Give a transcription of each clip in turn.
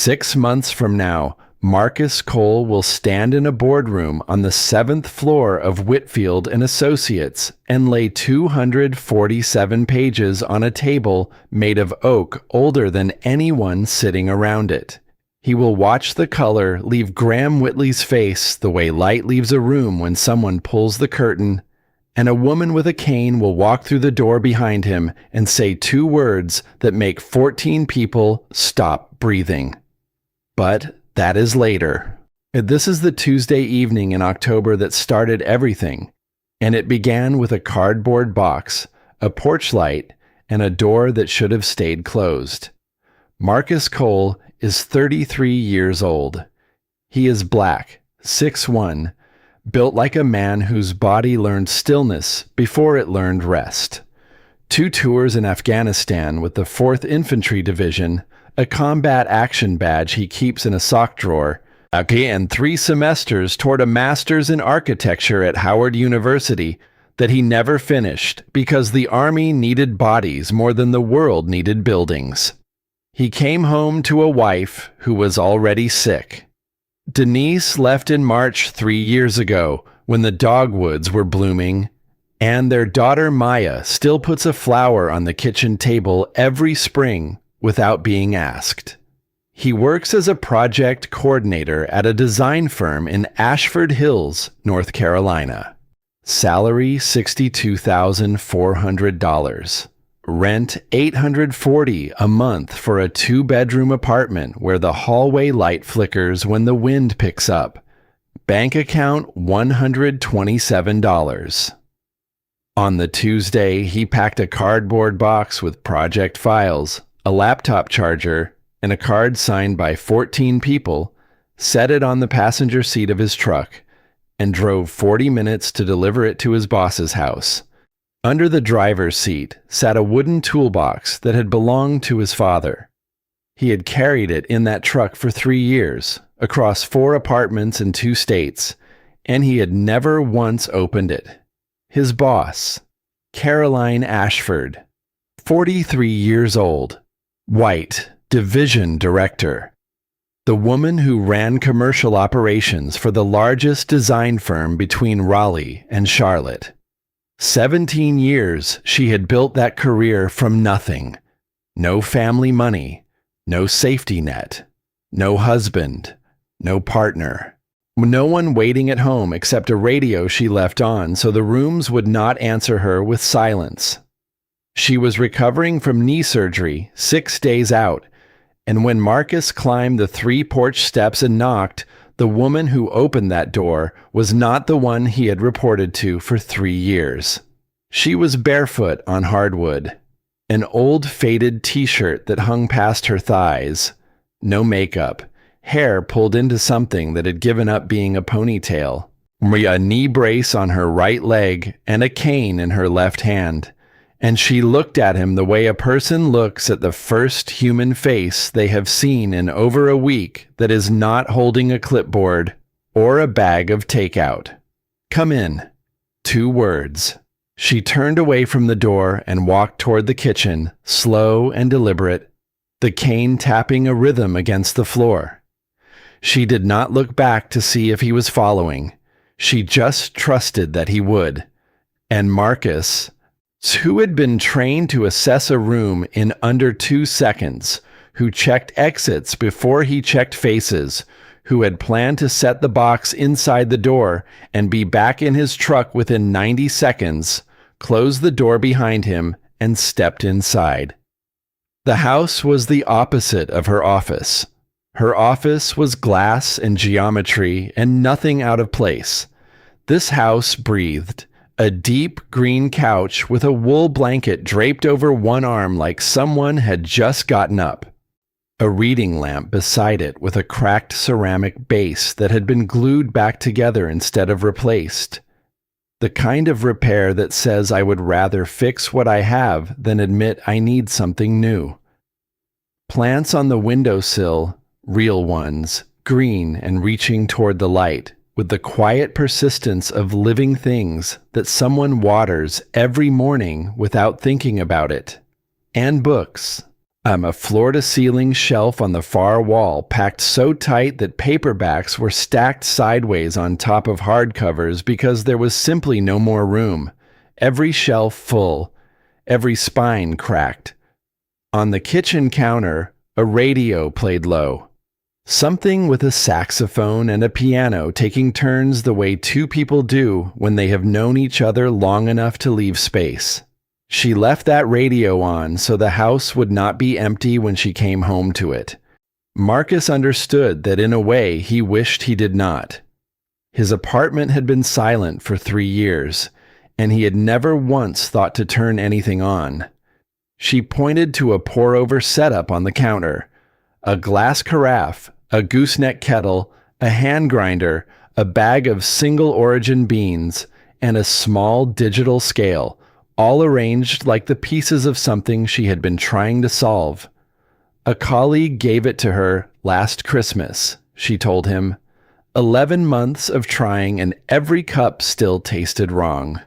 6 months from now, Marcus Cole will stand in a boardroom on the 7th floor of Whitfield and Associates and lay 247 pages on a table made of oak older than anyone sitting around it. He will watch the color leave Graham Whitley's face the way light leaves a room when someone pulls the curtain, and a woman with a cane will walk through the door behind him and say 2 words that make 14 people stop breathing. But that is later. This is the Tuesday evening in October that started everything, and it began with a cardboard box, a porch light, and a door that should have stayed closed. Marcus Cole is 33 years old. He is black, 6'1", built like a man whose body learned stillness before it learned rest. 2 tours in Afghanistan with the 4th Infantry Division, a combat action badge he keeps in a sock drawer, and 3 semesters toward a master's in architecture at Howard University that he never finished because the Army needed bodies more than the world needed buildings. He came home to a wife who was already sick. Denise left in March 3 years ago when the dogwoods were blooming, and their daughter Maya still puts a flower on the kitchen table every spring without being asked. He works as a project coordinator at a design firm in Ashford Hills, North Carolina. Salary $62,400. Rent $840 a month for a 2-bedroom apartment where the hallway light flickers when the wind picks up. Bank account $127. On the Tuesday, he packed a cardboard box with project files, a laptop charger, and a card signed by 14 people, set it on the passenger seat of his truck, and drove 40 minutes to deliver it to his boss's house. Under the driver's seat sat a wooden toolbox that had belonged to his father. He had carried it in that truck for 3 years, across 4 apartments in 2 states, and he had never once opened it. His boss, Caroline Ashford, 43 years old, white, division director. The woman who ran commercial operations for the largest design firm between Raleigh and Charlotte. 17 years she had built that career from nothing. No family money, no safety net, no husband, no partner. No one waiting at home except a radio she left on so the rooms would not answer her with silence. She was recovering from knee surgery 6 days out, and when Marcus climbed the 3 porch steps and knocked, the woman who opened that door was not the one he had reported to for 3 years. She was barefoot on hardwood, an old faded t-shirt that hung past her thighs, no makeup, hair pulled into something that had given up being a ponytail, a knee brace on her right leg, and a cane in her left hand. And she looked at him the way a person looks at the first human face they have seen in over a week that is not holding a clipboard or a bag of takeout. "Come in." 2 words. She turned away from the door and walked toward the kitchen, slow and deliberate, the cane tapping a rhythm against the floor. She did not look back to see if he was following. She just trusted that he would. And Marcus, who had been trained to assess a room in under 2 seconds, who checked exits before he checked faces, who had planned to set the box inside the door and be back in his truck within 90 seconds, closed the door behind him and stepped inside. The house was the opposite of her office. Her office was glass and geometry and nothing out of place. This house breathed. A deep green couch with a wool blanket draped over one arm like someone had just gotten up. A reading lamp beside it with a cracked ceramic base that had been glued back together instead of replaced. The kind of repair that says I would rather fix what I have than admit I need something new. Plants on the windowsill, real ones, green and reaching toward the light, with the quiet persistence of living things that someone waters every morning without thinking about it. And books. A floor-to-ceiling shelf on the far wall packed so tight that paperbacks were stacked sideways on top of hardcovers because there was simply no more room. Every shelf full, every spine cracked. On the kitchen counter, a radio played low. Something with a saxophone and a piano taking turns the way two people do when they have known each other long enough to leave space. She left that radio on so the house would not be empty when she came home to it. Marcus understood that in a way he wished he did not. His apartment had been silent for 3 years, and he had never once thought to turn anything on. She pointed to a pour-over setup on the counter. A glass carafe, a gooseneck kettle, a hand grinder, a bag of single-origin beans, and a small digital scale, all arranged like the pieces of something she had been trying to solve. A colleague gave it to her last Christmas, she told him. 11 months of trying and every cup still tasted wrong.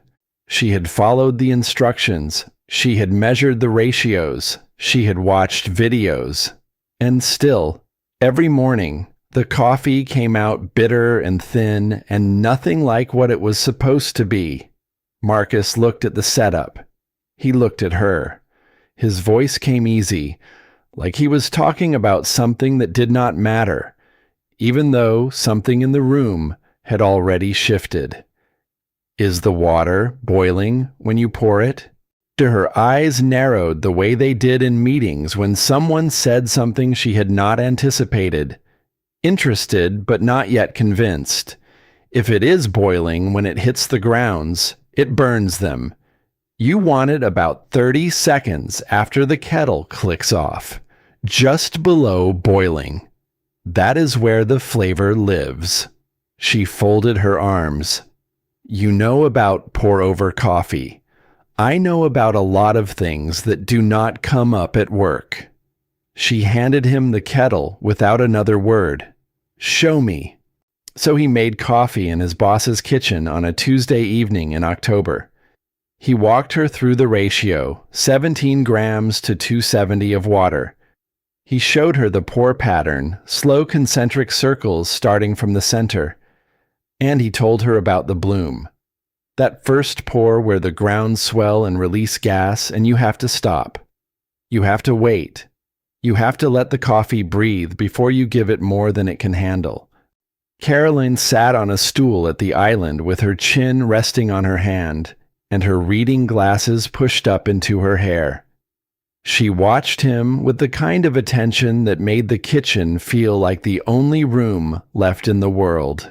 She had followed the instructions, she had measured the ratios, she had watched videos, and still, every morning, the coffee came out bitter and thin and nothing like what it was supposed to be. Marcus looked at the setup. He looked at her. His voice came easy, like he was talking about something that did not matter, even though something in the room had already shifted. Is the water boiling when you pour it? Her eyes narrowed the way they did in meetings when someone said something she had not anticipated. Interested, but not yet convinced. If it is boiling when it hits the grounds, it burns them. You want it about 30 seconds after the kettle clicks off, just below boiling. That is where the flavor lives. She folded her arms. You know about pour-over coffee. I know about a lot of things that do not come up at work. She handed him the kettle without another word. Show me. So he made coffee in his boss's kitchen on a Tuesday evening in October. He walked her through the ratio, 17 grams to 270 of water. He showed her the pour pattern, slow concentric circles starting from the center. And he told her about the bloom. That first pour where the grounds swell and release gas and you have to stop. You have to wait. You have to let the coffee breathe before you give it more than it can handle. Caroline sat on a stool at the island with her chin resting on her hand and her reading glasses pushed up into her hair. She watched him with the kind of attention that made the kitchen feel like the only room left in the world.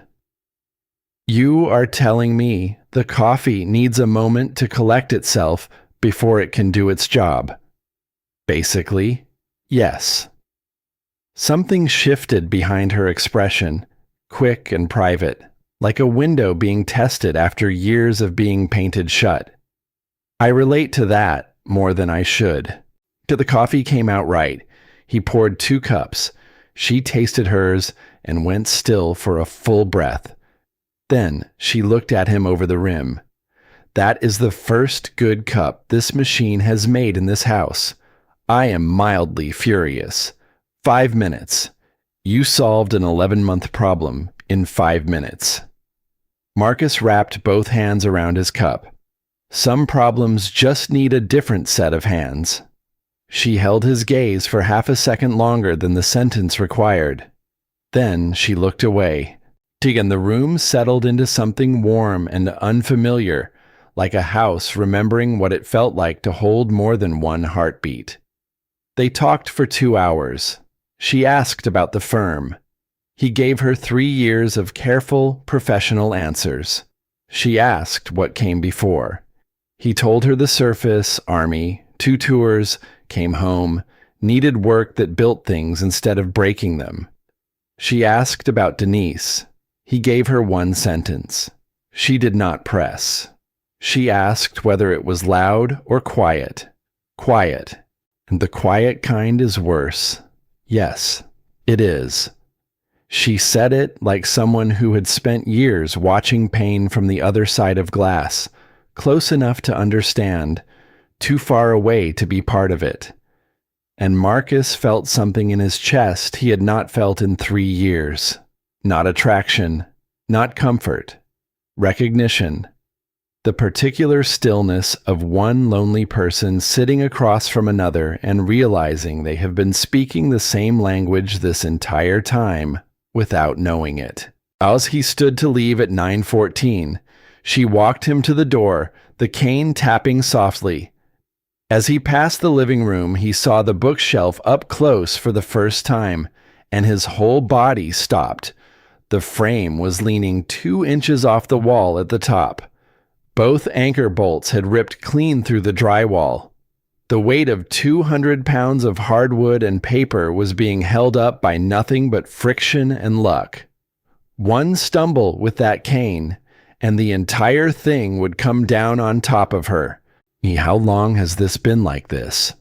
You are telling me the coffee needs a moment to collect itself before it can do its job. Basically, yes. Something shifted behind her expression, quick and private, like a window being tested after years of being painted shut. I relate to that more than I should. The coffee came out right. He poured 2 cups. She tasted hers and went still for a full breath. Then she looked at him over the rim. That is the first good cup this machine has made in this house. I am mildly furious. 5 minutes. You solved an 11-month problem in 5 minutes. Marcus wrapped both hands around his cup. Some problems just need a different set of hands. She held his gaze for half a second longer than the sentence required. Then she looked away. And the room settled into something warm and unfamiliar, like a house remembering what it felt like to hold more than one heartbeat. They talked for 2 hours. She asked about the firm. He gave her 3 years of careful, professional answers. She asked what came before. He told her the surface, Army, 2 tours, came home, needed work that built things instead of breaking them. She asked about Denise. He gave her 1 sentence. She did not press. She asked whether it was loud or quiet. Quiet. And the quiet kind is worse. Yes, it is. She said it like someone who had spent years watching pain from the other side of glass, close enough to understand, too far away to be part of it. and Marcus felt something in his chest he had not felt in 3 years. Not attraction, not comfort, recognition. The particular stillness of one lonely person sitting across from another and realizing they have been speaking the same language this entire time without knowing it. As he stood to leave at 9:14, she walked him to the door, the cane tapping softly. As he passed the living room, he saw the bookshelf up close for the first time, and his whole body stopped. The frame was leaning 2 inches off the wall at the top. Both anchor bolts had ripped clean through the drywall. The weight of 200 pounds of hardwood and paper was being held up by nothing but friction and luck. One stumble with that cane, and the entire thing would come down on top of her. How long has this been like this?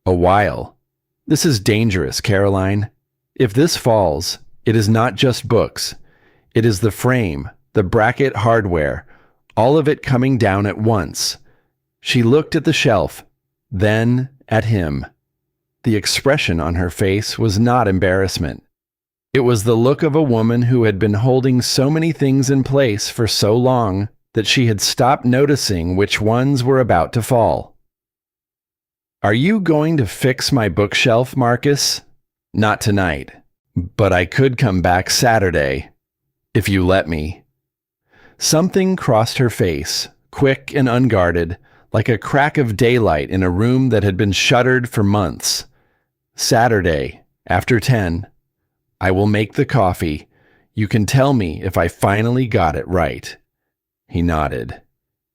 A while. This is dangerous, Caroline. If this falls, it is not just books. It is the frame, the bracket hardware, all of it coming down at once. She looked at the shelf, then at him. The expression on her face was not embarrassment. It was the look of a woman who had been holding so many things in place for so long that she had stopped noticing which ones were about to fall. "Are you going to fix my bookshelf, Marcus?" "Not tonight, but I could come back Saturday, if you let me." Something crossed her face, quick and unguarded, like a crack of daylight in a room that had been shuttered for months. "Saturday, after 10. I will make the coffee. You can tell me if I finally got it right." He nodded.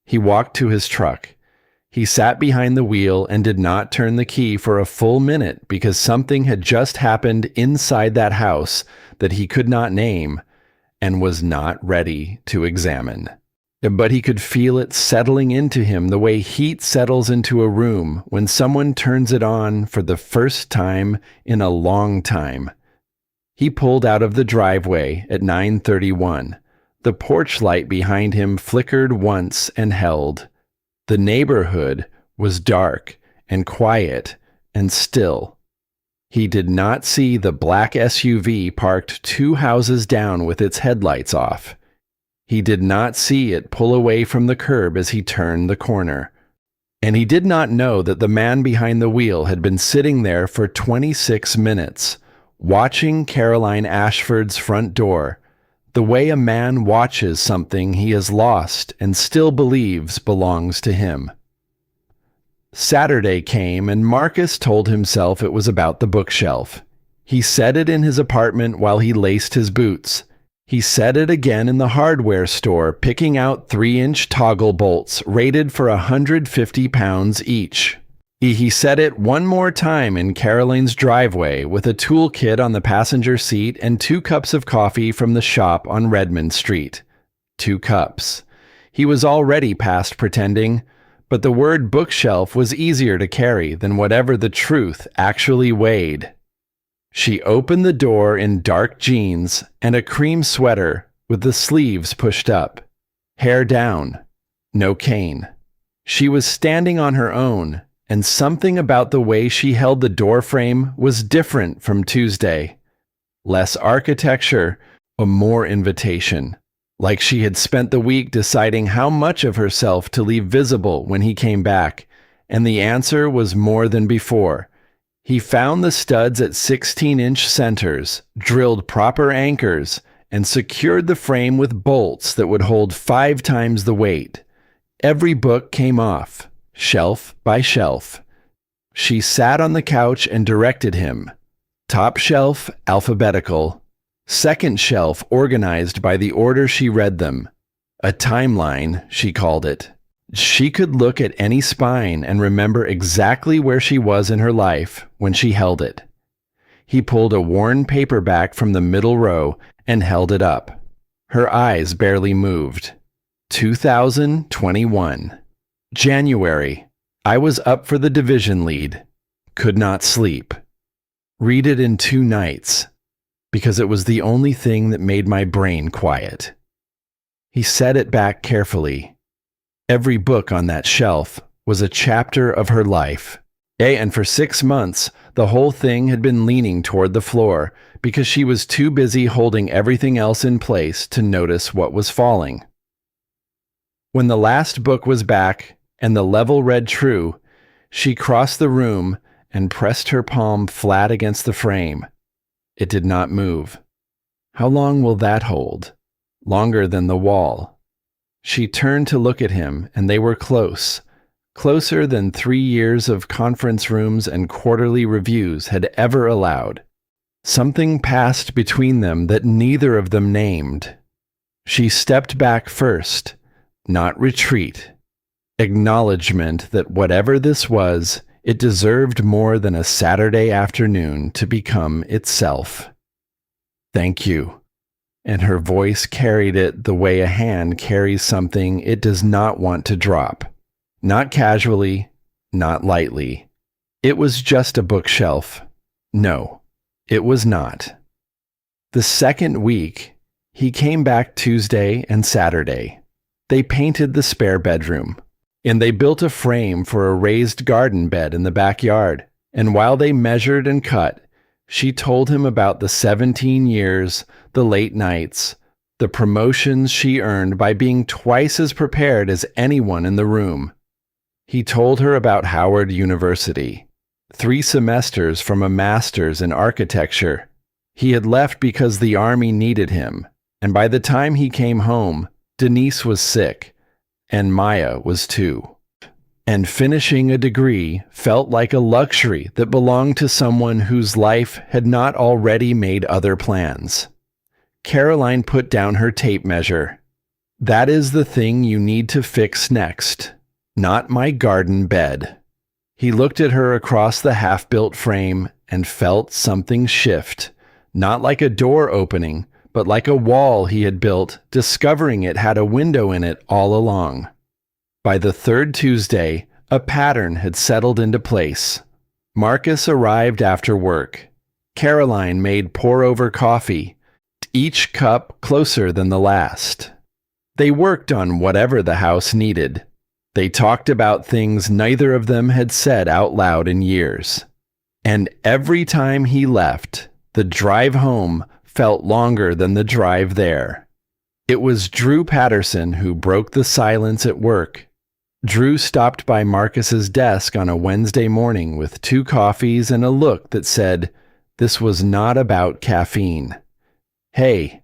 He walked to his truck. He sat behind the wheel and did not turn the key for a full minute because something had just happened inside that house that he could not name and was not ready to examine. But he could feel it settling into him the way heat settles into a room when someone turns it on for the first time in a long time. He pulled out of the driveway at 9:31. The porch light behind him flickered once and held. The neighborhood was dark and quiet and still. He did not see the black SUV parked 2 houses down with its headlights off. He did not see it pull away from the curb as he turned the corner. And he did not know that the man behind the wheel had been sitting there for 26 minutes, watching Caroline Ashford's front door, the way a man watches something he has lost and still believes belongs to him. Saturday came and Marcus told himself it was about the bookshelf. He said it in his apartment while he laced his boots. He said it again in the hardware store, picking out 3-inch toggle bolts rated for 150 pounds each. He said it one more time in Caroline's driveway with a toolkit on the passenger seat and 2 cups of coffee from the shop on Redmond Street. 2 cups. He was already past pretending, but the word bookshelf was easier to carry than whatever the truth actually weighed. She opened the door in dark jeans and a cream sweater with the sleeves pushed up. Hair down. No cane. She was standing on her own, and something about the way she held the doorframe was different from Tuesday. Less architecture, but more invitation. Like she had spent the week deciding how much of herself to leave visible when he came back, and the answer was more than before. He found the studs at 16-inch centers, drilled proper anchors, and secured the frame with bolts that would hold 5 times the weight. Every book came off, shelf by shelf. She sat on the couch and directed him. Top shelf, alphabetical. Second shelf, organized by the order she read them. A timeline, she called it. She could look at any spine and remember exactly where she was in her life when she held it. He pulled a worn paperback from the middle row and held it up. Her eyes barely moved. 2021. January. I was up for the division lead. Could not sleep. Read it in 2 nights, because it was the only thing that made my brain quiet. He set it back carefully. Every book on that shelf was a chapter of her life. And for 6 months, the whole thing had been leaning toward the floor because she was too busy holding everything else in place to notice what was falling. When the last book was back and the level read true, she crossed the room and pressed her palm flat against the frame. It did not move. How long will that hold? Longer than the wall. She turned to look at him, and they were close. Closer than 3 years of conference rooms and quarterly reviews had ever allowed. Something passed between them that neither of them named. She stepped back first, not retreat. Acknowledgement that whatever this was, it deserved more than a Saturday afternoon to become itself. Thank you. And her voice carried it the way a hand carries something it does not want to drop. Not casually, not lightly. It was just a bookshelf. No, it was not. The second week, he came back Tuesday and Saturday. They painted the spare bedroom, and they built a frame for a raised garden bed in the backyard. And while they measured and cut, she told him about the 17 years, the late nights, the promotions she earned by being twice as prepared as anyone in the room. He told her about Howard University, 3 semesters from a master's in architecture. He had left because the army needed him, and by the time he came home, Denise was sick, and Maya was too. And finishing a degree felt like a luxury that belonged to someone whose life had not already made other plans. Caroline put down her tape measure. That is the thing you need to fix next, not my garden bed. He looked at her across the half-built frame and felt something shift, not like a door opening, but like a wall he had built, discovering it had a window in it all along. By the third Tuesday, a pattern had settled into place. Marcus arrived after work. Caroline made pour-over coffee, each cup closer than the last. They worked on whatever the house needed. They talked about things neither of them had said out loud in years. And every time he left, the drive home felt longer than the drive there. It was Drew Patterson who broke the silence at work. Drew stopped by Marcus's desk on a Wednesday morning with 2 coffees and a look that said, this was not about caffeine. Hey,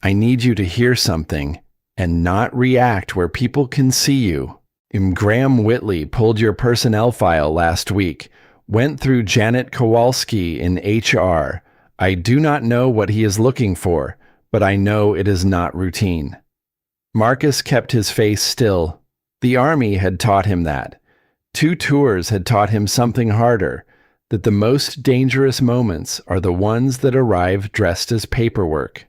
I need you to hear something and not react where people can see you. Graham Whitley pulled your personnel file last week, went through Janet Kowalski in HR. I do not know what he is looking for, but I know it is not routine. Marcus kept his face still. The army had taught him that. 2 tours had taught him something harder, that the most dangerous moments are the ones that arrive dressed as paperwork.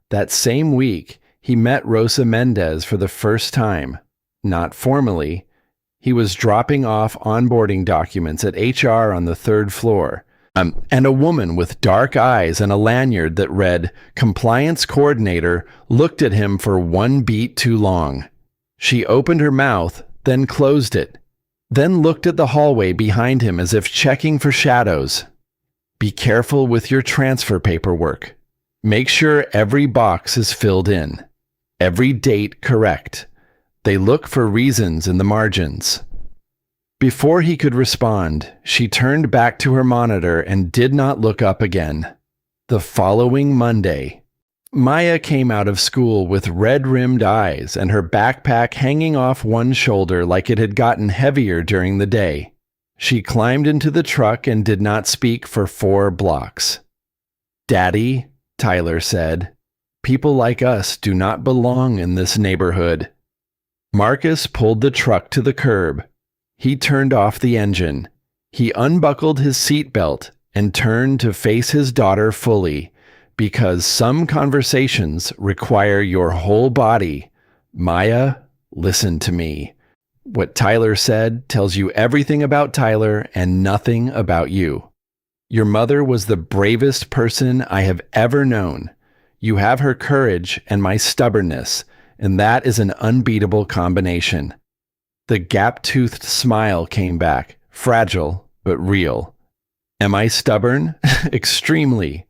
That same week, he met Rosa Mendez for the first time. Not formally. He was dropping off onboarding documents at HR on the 3rd floor. And a woman with dark eyes and a lanyard that read, Compliance Coordinator, looked at him for 1 beat too long. She opened her mouth, then closed it, then looked at the hallway behind him as if checking for shadows. Be careful with your transfer paperwork. Make sure every box is filled in, every date correct. They look for reasons in the margins. Before he could respond, she turned back to her monitor and did not look up again. The following Monday, Maya came out of school with red-rimmed eyes and her backpack hanging off one shoulder like it had gotten heavier during the day. She climbed into the truck and did not speak for 4 blocks. Daddy, Tyler said, people like us do not belong in this neighborhood. Marcus pulled the truck to the curb. He turned off the engine. He unbuckled his seatbelt and turned to face his daughter fully, because some conversations require your whole body. Maya, listen to me. What Tyler said tells you everything about Tyler and nothing about you. Your mother was the bravest person I have ever known. You have her courage and my stubbornness, and that is an unbeatable combination. The gap-toothed smile came back, fragile but real. Am I stubborn? Extremely.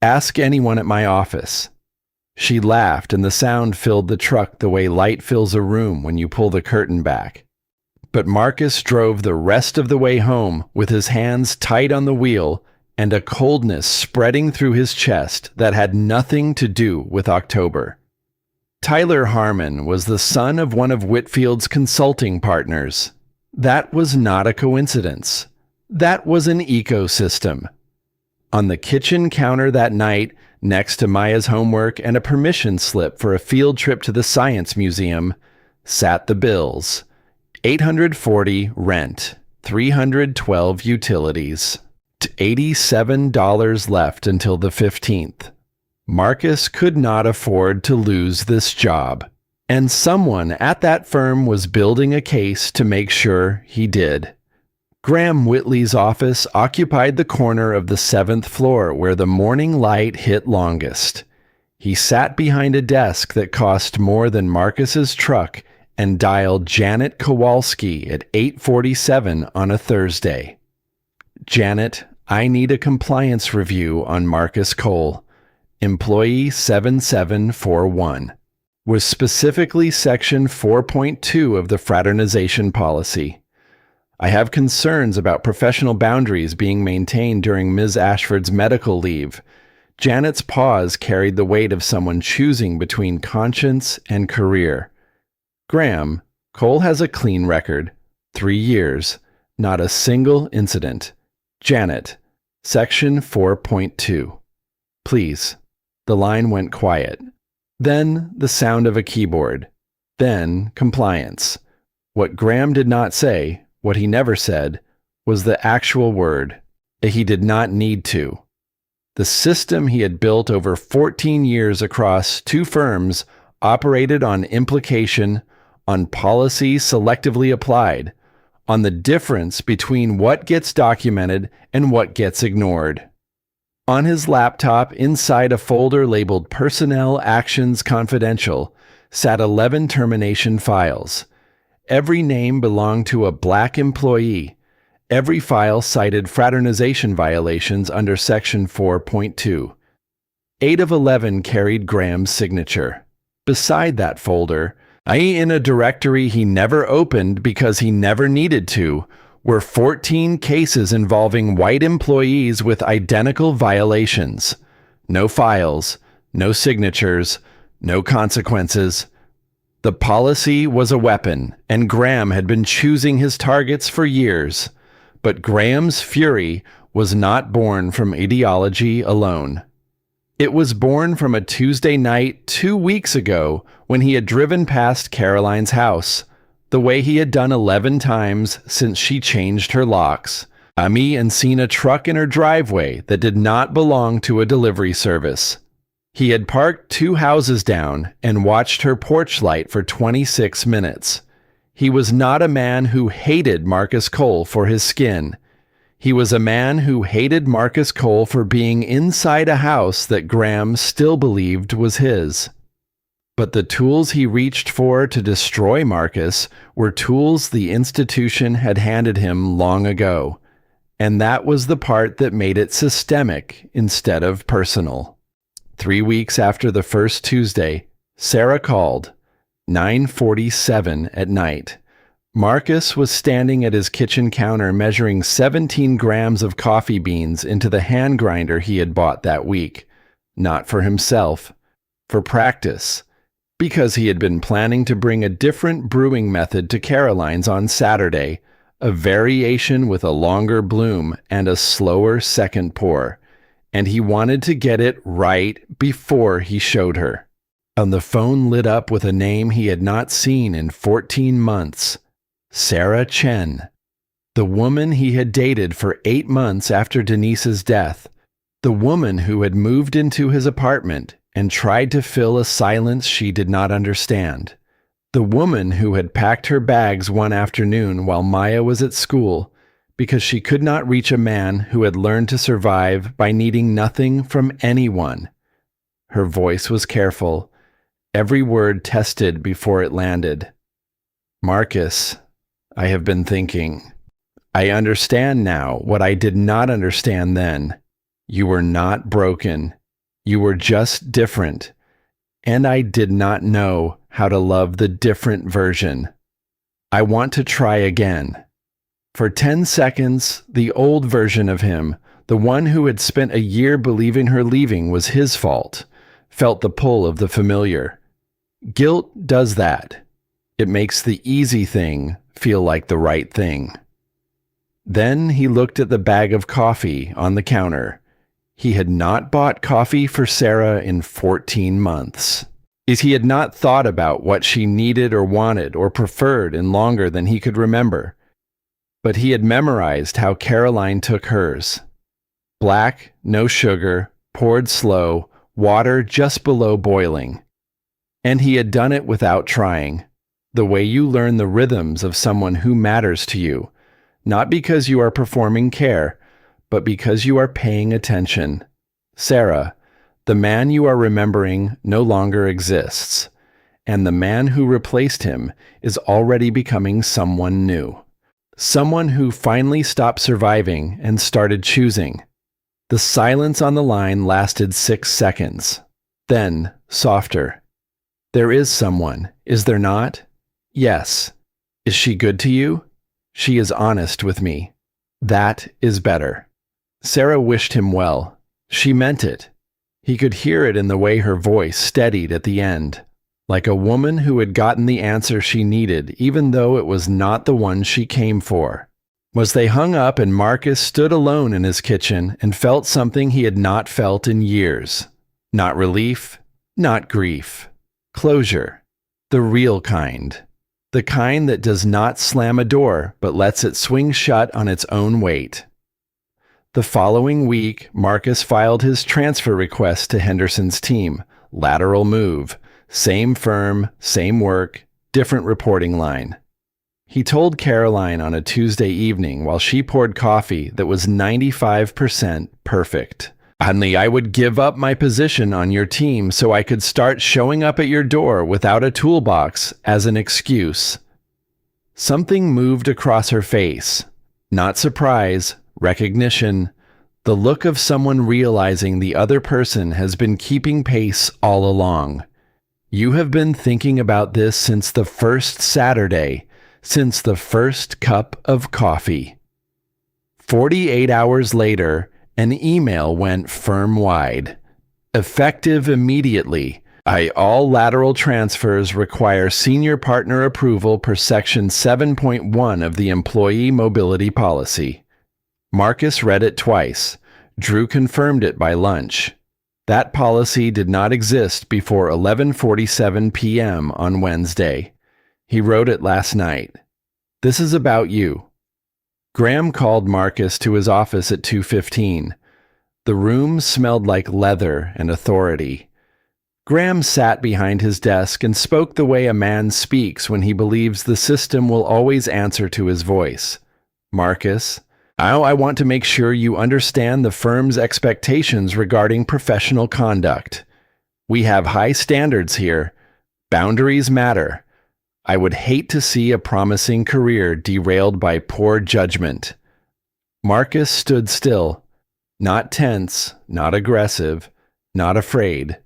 Ask anyone at my office. She laughed, and the sound filled the truck the way light fills a room when you pull the curtain back. But Marcus drove the rest of the way home with his hands tight on the wheel and a coldness spreading through his chest that had nothing to do with October. Tyler Harmon was the son of one of Whitfield's consulting partners. That was not a coincidence. That was an ecosystem. On the kitchen counter that night, next to Maya's homework and a permission slip for a field trip to the Science Museum, sat the bills. $840 rent, $312 utilities, $87 left until the 15th. Marcus could not afford to lose this job, and someone at that firm was building a case to make sure he did. Graham Whitley's office occupied the corner of the 7th floor where the morning light hit longest. He sat behind a desk that cost more than Marcus's truck and dialed Janet Kowalski at 8:47 on a Thursday. Janet, I need a compliance review on Marcus Cole. Employee 7741. Was specifically Section 4.2 of the fraternization policy. I have concerns about professional boundaries being maintained during Ms. Ashford's medical leave. Janet's pause carried the weight of someone choosing between conscience and career. Graham, Cole has a clean record. 3 years. Not a single incident. Janet, Section 4.2. Please. The line went quiet. Then the sound of a keyboard. Then compliance. What Graham did not say, what he never said, was the actual word. He did not need to. The system he had built over 14 years across 2 firms operated on implication, on policy selectively applied, on the difference between what gets documented and what gets ignored. On his laptop, inside a folder labeled Personnel Actions Confidential, sat 11 termination files. Every name belonged to a black employee. Every file cited fraternization violations under Section 4.2. 8 of 11 carried Graham's signature. Beside that folder, i.e. in a directory he never opened because he never needed to, were 14 cases involving white employees with identical violations. No files, no signatures, no consequences. The policy was a weapon, and Graham had been choosing his targets for years. But Graham's fury was not born from ideology alone. It was born from a Tuesday night 2 weeks ago when he had driven past Caroline's house, the way he had done 11 times since she changed her locks, and seen a truck in her driveway that did not belong to a delivery service. He had parked 2 houses down and watched her porch light for 26 minutes. He was not a man who hated Marcus Cole for his skin. He was a man who hated Marcus Cole for being inside a house that Graham still believed was his. But the tools he reached for to destroy Marcus were tools the institution had handed him long ago, and that was the part that made it systemic instead of personal. 3 weeks after the first Tuesday, Sarah called, 9:47 at night. Marcus was standing at his kitchen counter measuring 17 grams of coffee beans into the hand grinder he had bought that week, not for himself, for practice, because he had been planning to bring a different brewing method to Caroline's on Saturday, a variation with a longer bloom and a slower second pour, and he wanted to get it right before he showed her. And the phone lit up with a name he had not seen in 14 months, Sarah Chen, the woman he had dated for 8 months after Denise's death, the woman who had moved into his apartment and tried to fill a silence she did not understand, the woman who had packed her bags one afternoon while Maya was at school because she could not reach a man who had learned to survive by needing nothing from anyone. Her voice was careful, every word tested before it landed. Marcus, I have been thinking. I understand now what I did not understand then. You were not broken. You were just different. And I did not know how to love the different version. I want to try again. For 10 seconds, the old version of him, the one who had spent a year believing her leaving was his fault, felt the pull of the familiar. Guilt does that. It makes the easy thing feel like the right thing. Then he looked at the bag of coffee on the counter. He had not bought coffee for Sarah in 14 months. He had not thought about what she needed or wanted or preferred in longer than he could remember. But he had memorized how Caroline took hers. Black, no sugar, poured slow, water just below boiling. And he had done it without trying. The way you learn the rhythms of someone who matters to you, not because you are performing care, but because you are paying attention. Sarah, the man you are remembering no longer exists, and the man who replaced him is already becoming someone new. Someone who finally stopped surviving and started choosing. The silence on the line lasted 6 seconds. Then, softer. There is someone, is there not? Yes. Is she good to you? She is honest with me. That is better. Sarah wished him well. She meant it. He could hear it in the way her voice steadied at the end, like a woman who had gotten the answer she needed even though it was not the one she came for. As they hung up and Marcus stood alone in his kitchen and felt something he had not felt in years. Not relief, not grief. Closure. The real kind. The kind that does not slam a door but lets it swing shut on its own weight. The following week, Marcus filed his transfer request to Henderson's team. Lateral move. Same firm, same work, different reporting line. He told Caroline on a Tuesday evening while she poured coffee that was 95% perfect. Honey, I would give up my position on your team so I could start showing up at your door without a toolbox as an excuse. Something moved across her face. Not surprise, recognition, the look of someone realizing the other person has been keeping pace all along. You have been thinking about this since the first Saturday, since the first cup of coffee. 48 hours later, an email went firm-wide. Effective immediately. All lateral transfers require senior partner approval per Section 7.1 of the Employee Mobility Policy. Marcus read it twice. Drew confirmed it by lunch. That policy did not exist before 11:47 p.m. on Wednesday. He wrote it last night. This is about you. Graham called Marcus to his office at 2:15. The room smelled like leather and authority. Graham sat behind his desk and spoke the way a man speaks when he believes the system will always answer to his voice. Marcus, I want to make sure you understand the firm's expectations regarding professional conduct. We have high standards here. Boundaries matter. I would hate to see a promising career derailed by poor judgment. Marcus stood still, not tense, not aggressive, not afraid,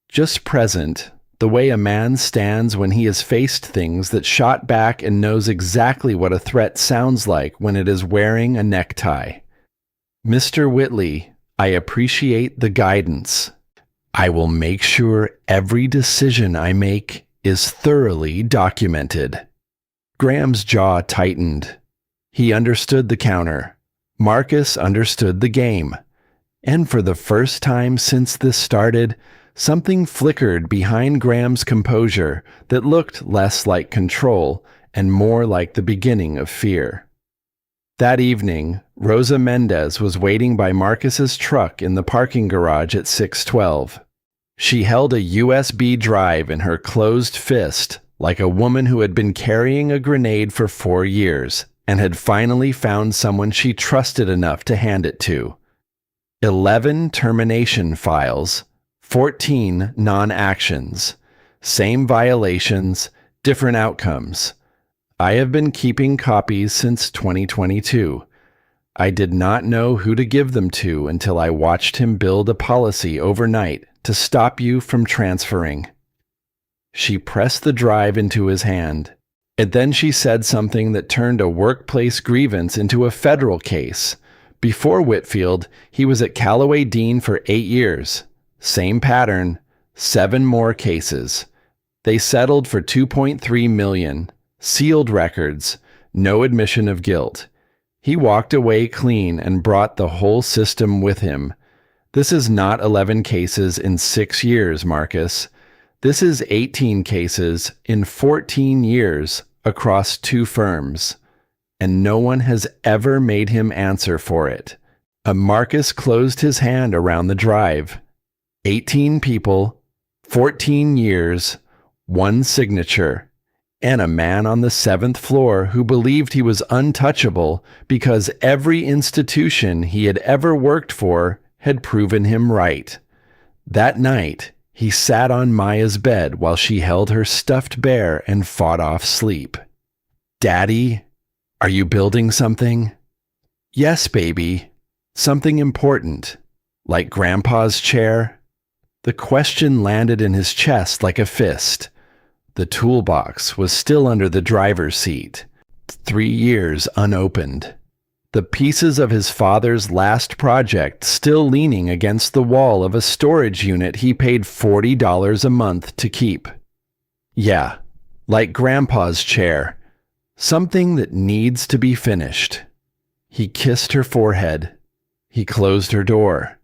just present, the way a man stands when he has faced things that shot back and knows exactly what a threat sounds like when it is wearing a necktie. Mr. Whitley, I appreciate the guidance. I will make sure every decision I make is thoroughly documented. Graham's jaw tightened. He understood the counter. Marcus understood the game. And for the first time since this started, something flickered behind Graham's composure that looked less like control and more like the beginning of fear. That evening, Rosa Mendez was waiting by Marcus's truck in the parking garage at 6:12. She held a USB drive in her closed fist like a woman who had been carrying a grenade for 4 years and had finally found someone she trusted enough to hand it to. 11 termination files, 14 non-actions, same violations, different outcomes. I have been keeping copies since 2022. I did not know who to give them to until I watched him build a policy overnight to stop you from transferring." She pressed the drive into his hand, and then she said something that turned a workplace grievance into a federal case. Before Whitfield, he was at Callaway Dean for 8 years. Same pattern, 7 more cases. They settled for $2.3 million, sealed records, no admission of guilt. He walked away clean and brought the whole system with him. This is not 11 cases in 6 years, Marcus. This is 18 cases in 14 years across 2 firms, and no one has ever made him answer for it. Marcus closed his hand around the drive. 18 people, 14 years, 1 signature, and a man on the 7th floor who believed he was untouchable because every institution he had ever worked for had proven him right. That night, he sat on Maya's bed while she held her stuffed bear and fought off sleep. "Daddy, are you building something?" "Yes, baby. Something important. Like Grandpa's chair?" The question landed in his chest like a fist. The toolbox was still under the driver's seat. 3 years unopened. The pieces of his father's last project still leaning against the wall of a storage unit he paid $40 a month to keep. "Yeah, like Grandpa's chair. Something that needs to be finished." He kissed her forehead. He closed her door.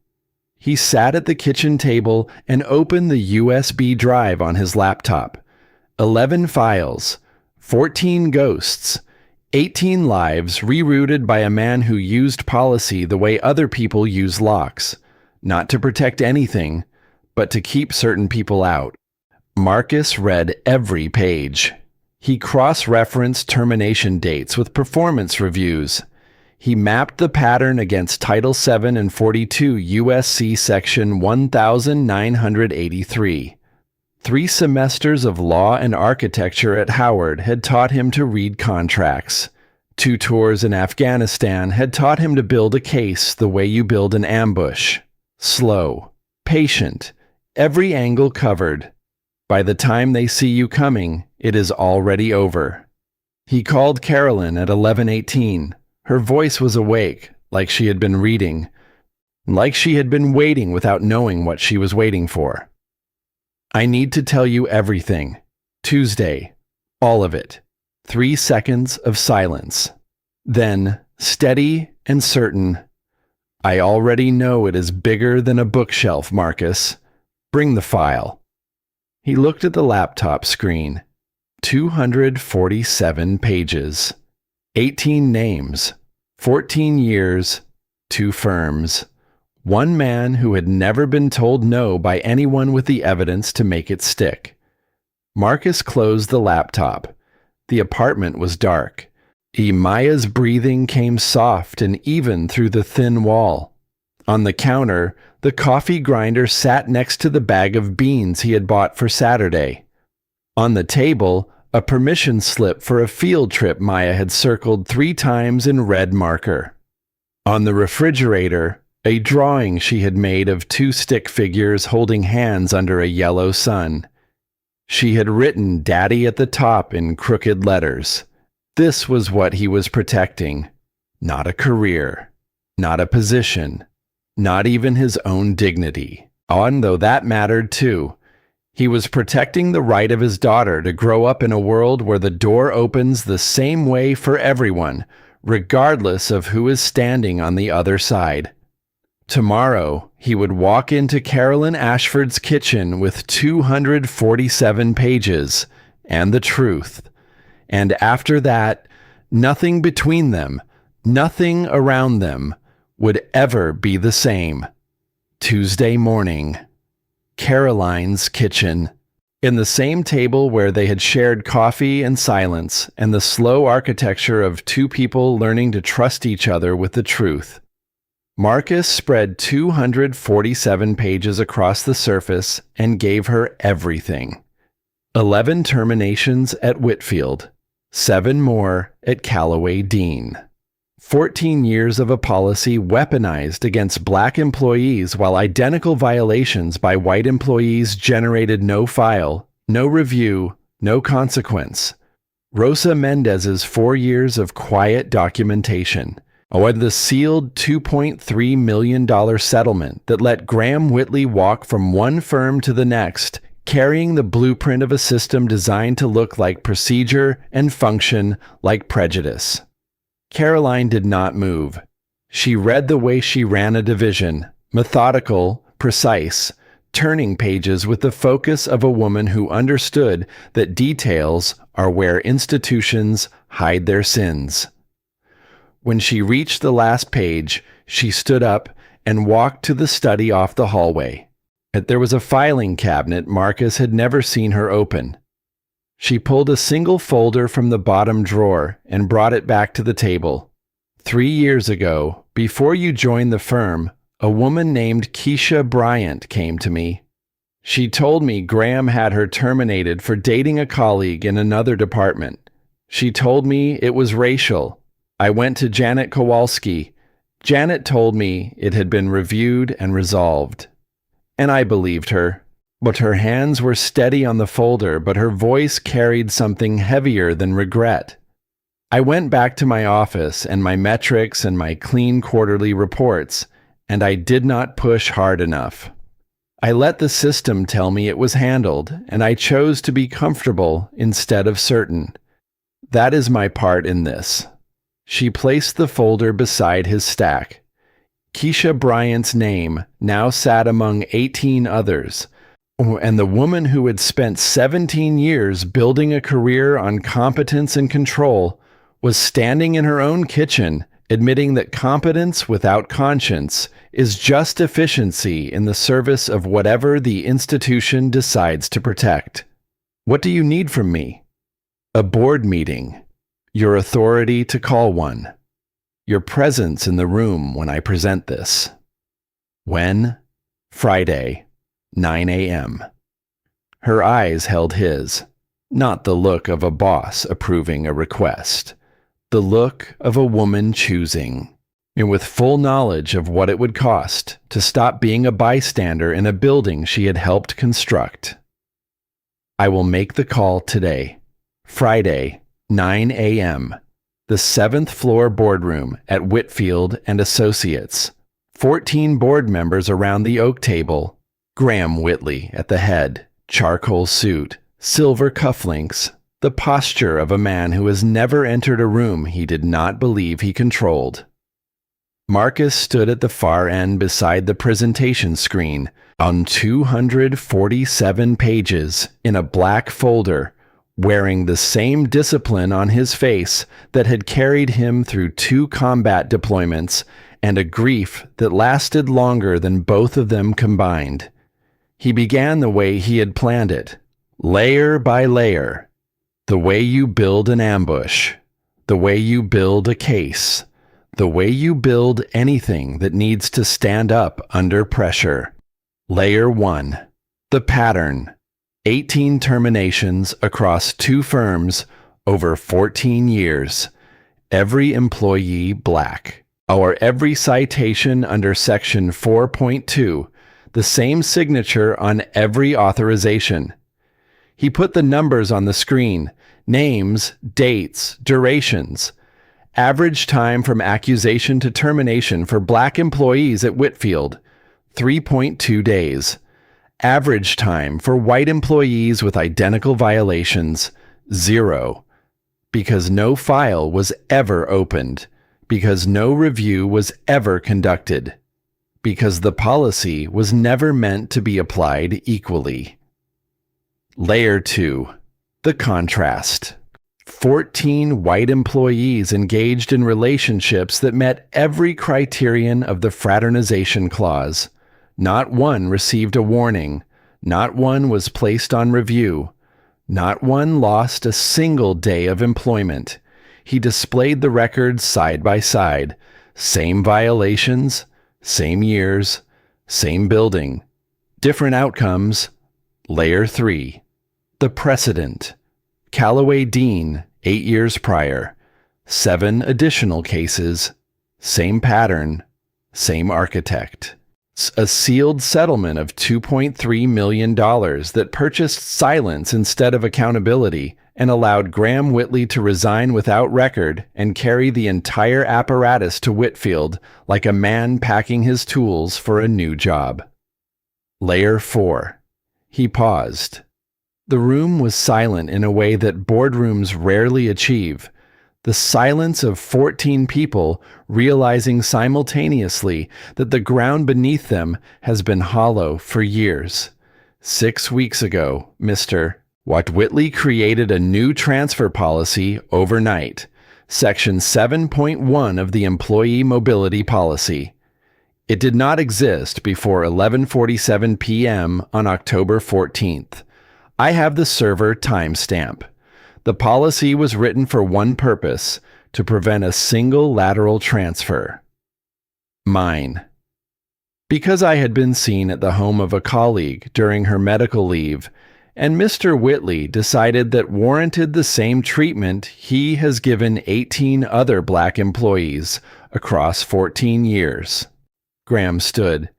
He sat at the kitchen table and opened the USB drive on his laptop. 11 files, 14 ghosts, 18 lives rerouted by a man who used policy the way other people use locks, not to protect anything, but to keep certain people out. Marcus read every page. He cross-referenced termination dates with performance reviews. He mapped the pattern against Title VII and 42 U.S.C. Section 1983. 3 semesters of law and architecture at Howard had taught him to read contracts. 2 tours in Afghanistan had taught him to build a case the way you build an ambush. Slow, patient, every angle covered. By the time they see you coming, it is already over. He called Carolyn at 11:18. Her voice was awake, like she had been reading, like she had been waiting without knowing what she was waiting for. "I need to tell you everything. Tuesday. All of it." 3 seconds of silence. Then, steady and certain, "I already know it is bigger than a bookshelf, Marcus. Bring the file." He looked at the laptop screen. 247 pages. 18 names. 14 years. 2 firms. 1 man who had never been told no by anyone with the evidence to make it stick. Marcus closed the laptop. The apartment was dark. Maya's breathing came soft and even through the thin wall. On the counter, the coffee grinder sat next to the bag of beans he had bought for Saturday. On the table, a permission slip for a field trip Maya had circled 3 times in red marker. On the refrigerator, a drawing she had made of 2 stick figures holding hands under a yellow sun. She had written Daddy at the top in crooked letters. This was what he was protecting. Not a career. Not a position. Not even his own dignity. Though that mattered too. He was protecting the right of his daughter to grow up in a world where the door opens the same way for everyone, regardless of who is standing on the other side. Tomorrow, he would walk into Carolyn Ashford's kitchen with 247 pages and the truth. And after that, nothing between them, nothing around them, would ever be the same. Tuesday morning. Caroline's kitchen. In the same table where they had shared coffee and silence and the slow architecture of 2 people learning to trust each other with the truth. Marcus spread 247 pages across the surface and gave her everything. 11 terminations at Whitfield. 7 more at Callaway Dean. 14 years of a policy weaponized against black employees while identical violations by white employees generated no file, no review, no consequence. Rosa Mendez's 4 years of quiet documentation. And the sealed $2.3 million settlement that let Graham Whitley walk from one firm to the next, carrying the blueprint of a system designed to look like procedure and function like prejudice. Caroline did not move. She read the way she ran a division, methodical, precise, turning pages with the focus of a woman who understood that details are where institutions hide their sins. When she reached the last page, she stood up and walked to the study off the hallway. There was a filing cabinet Marcus had never seen her open. She pulled a single folder from the bottom drawer and brought it back to the table. 3 years ago, before you joined the firm, a woman named Keisha Bryant came to me. She told me Graham had her terminated for dating a colleague in another department. She told me it was racial. I went to Janet Kowalski. Janet told me it had been reviewed and resolved. And I believed her. But her hands were steady on the folder, but her voice carried something heavier than regret. I went back to my office and my metrics and my clean quarterly reports, and I did not push hard enough. I let the system tell me it was handled, and I chose to be comfortable instead of certain. That is my part in this. She placed the folder beside his stack. Keisha Bryant's name now sat among 18 others, and the woman who had spent 17 years building a career on competence and control was standing in her own kitchen, admitting that competence without conscience is just efficiency in the service of whatever the institution decides to protect. What do you need from me? A board meeting. Your authority to call one. Your presence in the room when I present this. When? Friday, 9 a.m. Her eyes held his, not the look of a boss approving a request, the look of a woman choosing, and with full knowledge of what it would cost to stop being a bystander in a building she had helped construct. I will make the call today, Friday, 9 a.m., the 7th floor boardroom at Whitfield and Associates. 14 board members around the oak table. Graham Whitley at the head, charcoal suit, silver cufflinks, the posture of a man who has never entered a room he did not believe he controlled. Marcus stood at the far end beside the presentation screen on 247 pages in a black folder, wearing the same discipline on his face that had carried him through 2 combat deployments and a grief that lasted longer than both of them combined. He began the way he had planned it, layer by layer, the way you build an ambush, the way you build a case, the way you build anything that needs to stand up under pressure. Layer 1, the pattern. 18 terminations across 2 firms over 14 years. Every employee black. Or every citation under Section 4.2, the same signature on every authorization. He put the numbers on the screen, names, dates, durations. Average time from accusation to termination for black employees at Whitfield, 3.2 days. Average time for white employees with identical violations, 0. Because no file was ever opened. Because no review was ever conducted. Because the policy was never meant to be applied equally. Layer 2. The contrast. 14 white employees engaged in relationships that met every criterion of the fraternization clause. Not one received a warning. Not one was placed on review. Not one lost a single day of employment. He displayed the records side by side. Same violations, same years, same building. Different outcomes. Layer 3. The precedent. Callaway Dean, 8 years prior. 7 additional cases. Same pattern. Same architect. A sealed settlement of $2.3 million that purchased silence instead of accountability and allowed Graham Whitley to resign without record and carry the entire apparatus to Whitfield like a man packing his tools for a new job. Layer 4. He paused. The room was silent in a way that boardrooms rarely achieve. The silence of 14 people realizing simultaneously that the ground beneath them has been hollow for years. 6 weeks ago, Mr. Whitley created a new transfer policy overnight, Section 7.1 of the Employee Mobility Policy. It did not exist before 11:47 p.m. on October 14th. I have the server timestamp. The policy was written for one purpose, to prevent a single lateral transfer. Mine. Because I had been seen at the home of a colleague during her medical leave, and Mr. Whitley decided that warranted the same treatment he has given 18 other black employees across 14 years. Graham stood.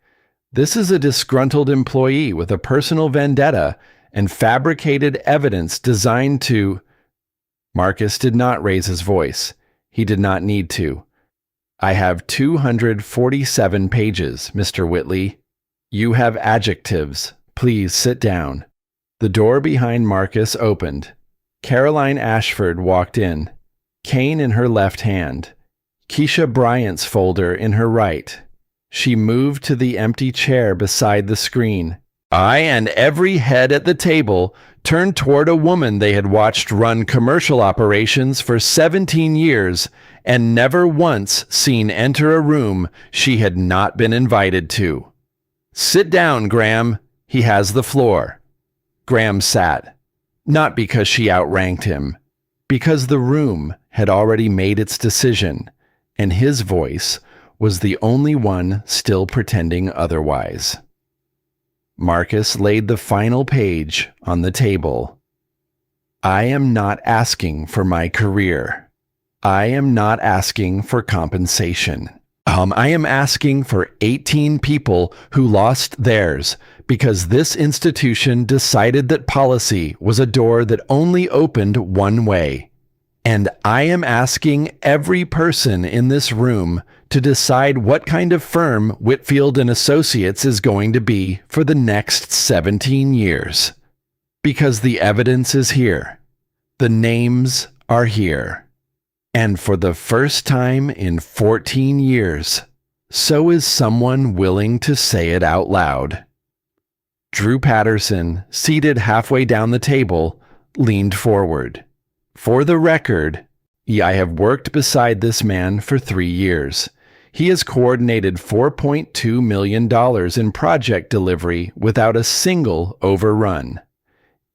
This is a disgruntled employee with a personal vendetta and fabricated evidence designed to... Marcus did not raise his voice. He did not need to. I have 247 pages, Mr. Whitley. You have adjectives. Please sit down. The door behind Marcus opened. Caroline Ashford walked in, cane in her left hand, Keisha Bryant's folder in her right. She moved to the empty chair beside the screen. I and every head at the table turned toward a woman they had watched run commercial operations for 17 years and never once seen enter a room she had not been invited to. Sit down, Graham. He has the floor. Graham sat, not because she outranked him, because the room had already made its decision, and his voice was the only one still pretending otherwise. Marcus laid the final page on the table. I am not asking for my career. I am not asking for compensation. I am asking for 18 people who lost theirs because this institution decided that policy was a door that only opened one way. And I am asking every person in this room to decide what kind of firm Whitfield and Associates is going to be for the next 17 years. Because the evidence is here. The names are here. And for the first time in 14 years, so is someone willing to say it out loud. Drew Patterson, seated halfway down the table, leaned forward. For the record, I have worked beside this man for 3 years. He has coordinated $4.2 million in project delivery without a single overrun.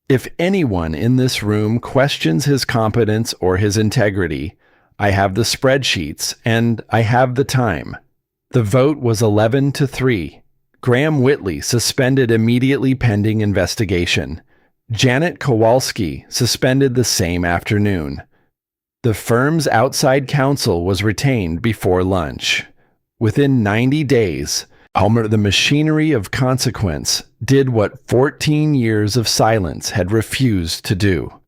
If anyone in this room questions his competence or his integrity, I have the spreadsheets and I have the time. The vote was 11-3. Graham Whitley suspended immediately pending investigation. Janet Kowalski suspended the same afternoon. The firm's outside counsel was retained before lunch. Within 90 days, the machinery of consequence did what 14 years of silence had refused to do.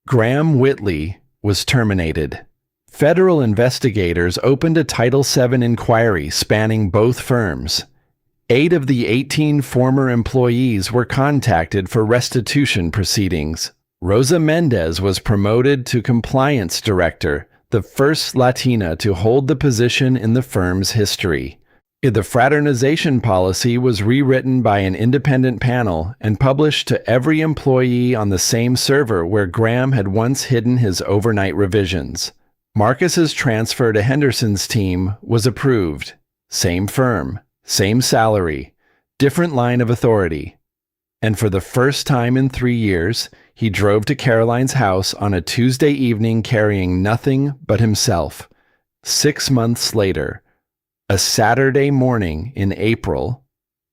Graham Whitley was terminated. Federal investigators opened a Title VII inquiry spanning both firms. 8 of the 18 former employees were contacted for restitution proceedings. Rosa Mendez was promoted to compliance director, the first Latina to hold the position in the firm's history. The fraternization policy was rewritten by an independent panel and published to every employee on the same server where Graham had once hidden his overnight revisions. Marcus's transfer to Henderson's team was approved. Same firm, same salary, different line of authority. And for the first time in 3 years, he drove to Caroline's house on a Tuesday evening carrying nothing but himself. 6 months later, a Saturday morning in April,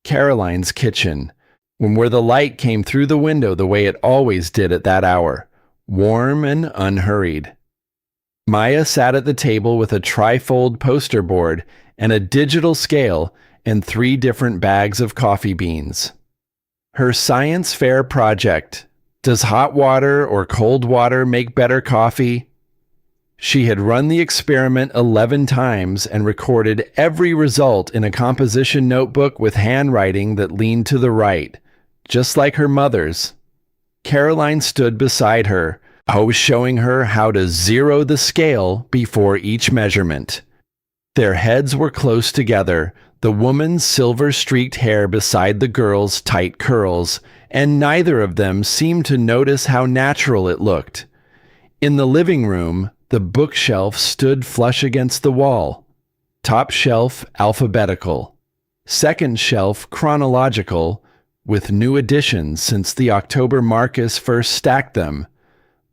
Caroline's kitchen, where the light came through the window the way it always did at that hour, warm and unhurried. Maya sat at the table with a trifold poster board and a digital scale and 3 different bags of coffee beans. Her science fair project, does hot water or cold water make better coffee? She had run the experiment 11 times and recorded every result in a composition notebook with handwriting that leaned to the right, just like her mother's. Caroline stood beside her, showing her how to zero the scale before each measurement. Their heads were close together, the woman's silver-streaked hair beside the girl's tight curls, and neither of them seemed to notice how natural it looked. In the living room, the bookshelf stood flush against the wall. Top shelf alphabetical. Second shelf chronological, with new additions since the October Marcus first stacked them.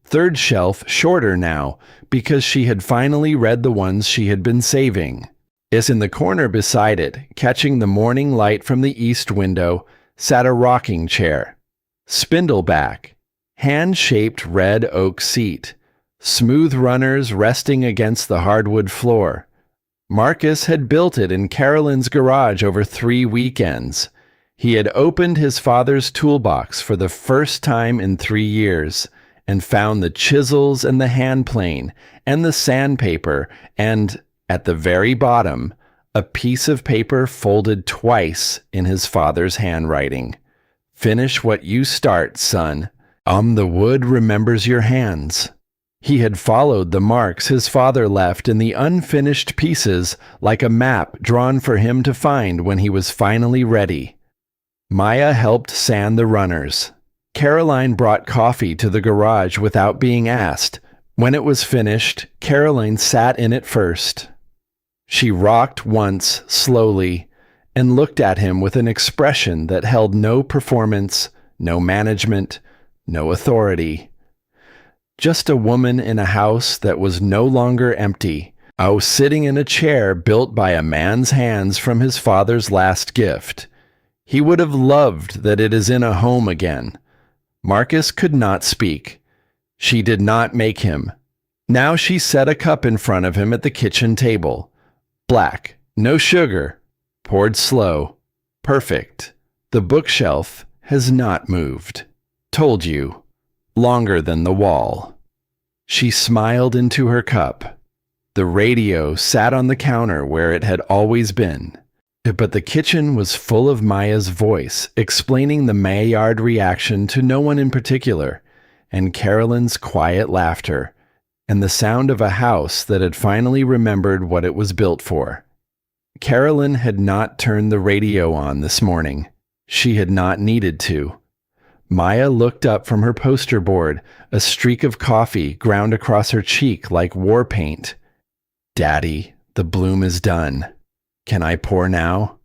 Third shelf shorter now, because she had finally read the ones she had been saving. In the corner beside it, catching the morning light from the east window, sat a rocking chair. Spindleback. Hand-shaped red oak seat. Smooth runners resting against the hardwood floor. Marcus had built it in Carolyn's garage over 3 weekends. He had opened his father's toolbox for the first time in 3 years and found the chisels and the hand plane and the sandpaper and, at the very bottom, a piece of paper folded twice in his father's handwriting. Finish what you start, son. The wood remembers your hands. He had followed the marks his father left in the unfinished pieces like a map drawn for him to find when he was finally ready. Maya helped sand the runners. Caroline brought coffee to the garage without being asked. When it was finished, Caroline sat in it first. She rocked once, slowly, and looked at him with an expression that held no performance, no management, no authority. Just a woman in a house that was no longer empty, sitting in a chair built by a man's hands from his father's last gift. He would have loved that it is in a home again. Marcus could not speak. She did not make him. Now she set a cup in front of him at the kitchen table. Black, no sugar, poured slow. Perfect. The bookshelf has not moved. Told you. Longer than the wall. She smiled into her cup. The radio sat on the counter where it had always been. But the kitchen was full of Maya's voice, explaining the Maillard reaction to no one in particular, and Carolyn's quiet laughter, and the sound of a house that had finally remembered what it was built for. Carolyn had not turned the radio on this morning. She had not needed to. Maya looked up from her poster board, a streak of coffee ground across her cheek like war paint. Daddy, the bloom is done. Can I pour now?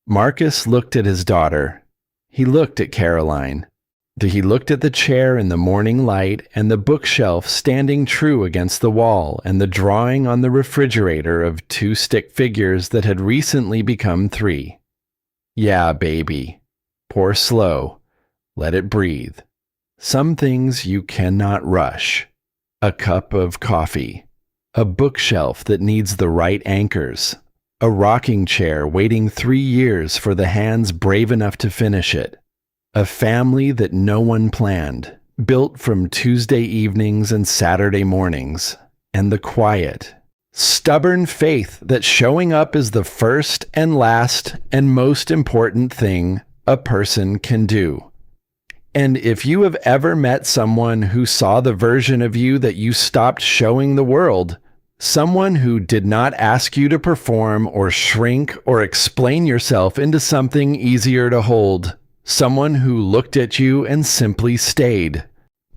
Marcus looked at his daughter. He looked at Caroline. He looked at the chair in the morning light and the bookshelf standing true against the wall and the drawing on the refrigerator of 2 stick figures that had recently become 3. Yeah, baby. Pour slow. Let it breathe. Some things you cannot rush. A cup of coffee. A bookshelf that needs the right anchors. A rocking chair waiting 3 years for the hands brave enough to finish it. A family that no one planned, built from Tuesday evenings and Saturday mornings. And the quiet, stubborn faith that showing up is the first and last and most important thing a person can do. And if you have ever met someone who saw the version of you that you stopped showing the world, someone who did not ask you to perform or shrink or explain yourself into something easier to hold, someone who looked at you and simply stayed,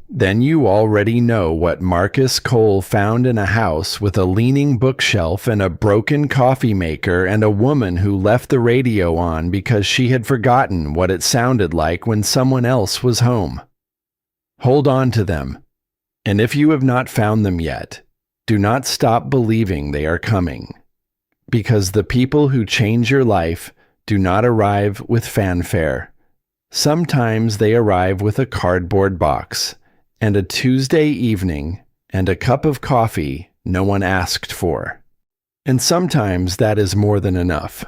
then you already know what Marcus Cole found in a house with a leaning bookshelf and a broken coffee maker and a woman who left the radio on because she had forgotten what it sounded like when someone else was home. Hold on to them. And if you have not found them yet, do not stop believing they are coming. Because the people who change your life do not arrive with fanfare. Sometimes they arrive with a cardboard box. and a Tuesday evening, and a cup of coffee no one asked for. And sometimes that is more than enough.